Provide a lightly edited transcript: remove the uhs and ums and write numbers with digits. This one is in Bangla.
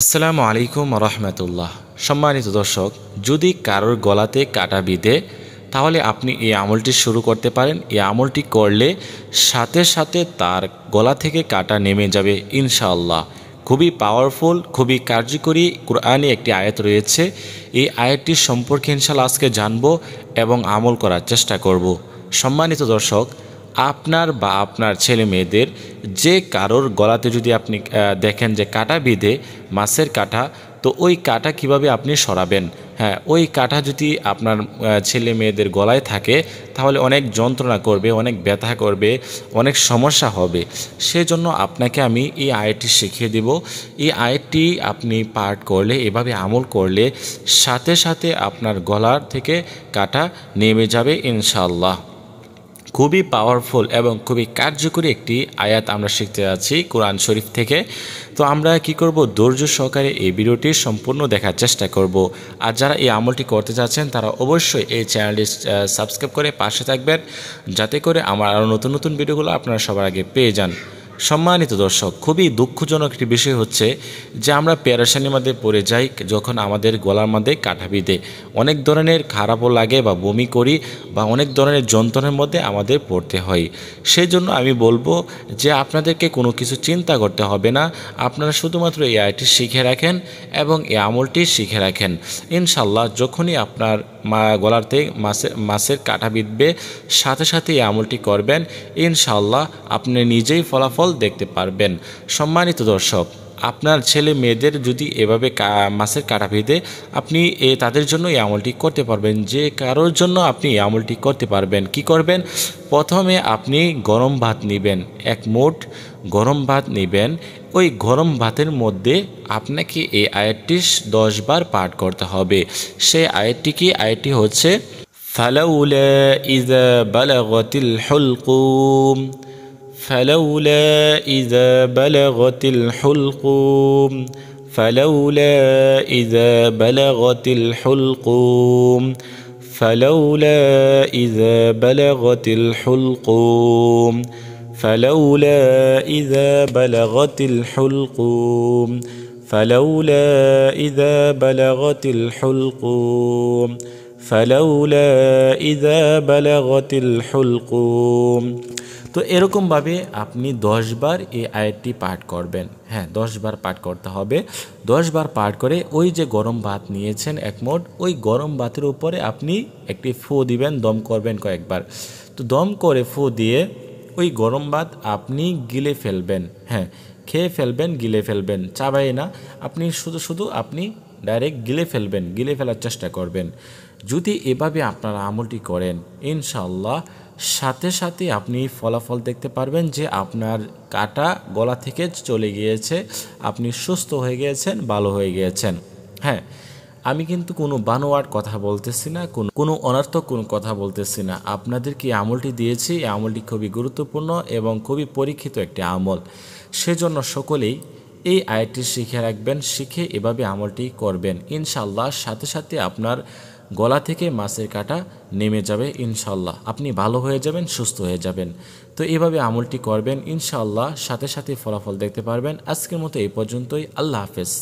আসসালামু আলাইকুম রহমতুল্লাহ। সম্মানিত দর্শক, যদি কারোর গলাতে কাটা বিঁধে তাহলে আপনি এই আমলটি শুরু করতে পারেন। এই আমলটি করলে সাথে সাথে তার গলা থেকে কাটা নেমে যাবে ইনশাআল্লাহ। খুবই পাওয়ারফুল, খুবই কার্যকরী কোরআনে একটি আয়াত রয়েছে। এই আয়াতটি সম্পর্কে ইনশাআল্লাহ আজকে জানব এবং আমল করার চেষ্টা করব। সম্মানিত দর্শক, আপনার বা আপনার ছেলে মেয়েদের যে কারোর গলাতে যদি আপনি দেখেন যে কাটা বিঁধে, মাছের কাটা, তো ওই কাটা কিভাবে আপনি সরাবেন। হ্যাঁ, ওই কাটা যদি আপনার ছেলে মেয়েদের গলায় থাকে তাহলে অনেক যন্ত্রণা করবে, অনেক ব্যথা করবে, অনেক সমস্যা হবে। সেজন্য আপনাকে আমি এই আয়াতটি শিখিয়ে দেব। এই আয়াতটি আপনি পাঠ করলে, এভাবে আমল করলে সাথে সাথে আপনার গলার থেকে কাটা নেমে যাবে ইনশাআল্লাহ। খুবই পাওয়ারফুল এবং খুবই কার্যকরী একটি আয়াত আমরা শিখতে যাচ্ছি কোরআন শরীফ থেকে। তো আমরা কি করব, ধৈর্য সহকারে এই ভিডিওটি সম্পূর্ণ দেখার চেষ্টা করব। আর যারা এই আমলটি করতে চাচ্ছেন তারা অবশ্যই এই চ্যানেলটি সাবস্ক্রাইব করে পাশে থাকবেন, যাতে করে আমার আরও নতুন নতুন ভিডিওগুলো আপনারা সবার আগে পেয়ে যান। সম্মানিত দর্শক, খুবই দুঃখজনক একটি বিষয় হচ্ছে যে আমরা পেরেশানির মধ্যে পড়ে যাই যখন আমাদের গলার মধ্যে কাটা বিঁধে। অনেক ধরনের খারাপও লাগে বা বমি করি বা অনেক ধরনের যন্ত্রণার মধ্যে আমাদের পড়তে হয়। সেই জন্য আমি বলবো যে আপনাদেরকে কোনো কিছু চিন্তা করতে হবে না। আপনারা শুধুমাত্র এই আয়াতটি শিখে রাখেন এবং এই আমলটি শিখে রাখেন। ইনশাল্লাহ যখনই আপনার গলাতে মাছের কাটা বিঁধবে, সাথে সাথে এই আমলটি করবেন, ইনশাল্লাহ আপনি নিজেই ফলাফল দেখতে পারবেন। সম্মানিত দর্শক, আপনার ছেলে মেয়েদের যদি এভাবে মাছের কাটা বিঁধে, আপনি তাদের জন্য এই আমলটি করতে পারবেন। যে কারোর জন্য আপনি এই আমলটি করতে পারবেন। কি করবেন? প্রথমে আপনি গরম ভাত নেবেন, এক মুঠ গরম ভাত নেবেন। ওই গরম ভাতের মধ্যে আপনাকে এই আয়াতটি 10 বার পাঠ করতে হবে। সেই আয়াতটি কি? আয়াতটি হচ্ছে ফালাউলা ইযা বালাগাতিল হুলকুম, ফালাউলা ইযা বালাগাতিল হুলকুম, ফালাউলা ইযা বালাগাতিল হুলকুম, ফালাউলা ইযা বালাগাতিল হুলকুম, ফালাউলা ইযা বালাগাতিল হুলকুম, ফালাউলা ইযা বালাগাতিল হুলকুম, ফালাউলা ইযা বালাগাতিল হুলকুম। তো এরকমভাবে আপনি 10 বার এই আয়াতটি পাঠ করবেন। হ্যাঁ, 10 বার পাঠ করতে হবে। 10 বার পাঠ করে ওই যে গরম ভাত নিয়েছেন এক মুঠ, ওই গরম ভাতের উপরে আপনি একটি ফু দিবেন, দম করবেন কয়েকবার। তো দম করে ফু দিয়ে ওই গরম ভাত আপনি গিলে ফেলবেন। হ্যাঁ, খেয়ে ফেলবেন, গিলে ফেলবেন, চাবাই না। আপনি শুধু শুধু আপনি ডাইরেক্ট গিলে ফেলবেন, গিলে ফেলার চেষ্টা করবেন। যদি এভাবে আপনারা আমলটি করেন, ইনশাআল্লাহ সাথে সাথে আপনি ফলাফল দেখতে পারবেন যে আপনার কাটা গলা থেকে চলে গিয়েছে, আপনি সুস্থ হয়ে গিয়েছেন, ভালো হয়ে গিয়েছেন। হ্যাঁ, আমি কিন্তু কোনো বানোয়াট কথা বলতেছি না, কোনো অনর্থক কোনো কথা বলতেছি না। আপনাদেরকে এই আমলটি দিয়েছি। এই আমলটি খুবই গুরুত্বপূর্ণ এবং খুবই পরীক্ষিত একটি আমল। সেজন্য সকলেই এই আয়াতটি শিখে রাখবেন, শিখে এভাবে আমলটি করবেন। ইনশাআল্লাহ সাথে সাথে আপনার গলা থেকে মাছের কাটা নেমে যাবে ইনশাআল্লাহ। আপনি ভালো হয়ে যাবেন, সুস্থ হয়ে যাবেন। তো এভাবে আমলটি করবেন, ইনশাআল্লাহ সাথে সাথে ফলাফল দেখতে পারবেন। আজকের মতো এই পর্যন্তই। আল্লাহ হাফেজ।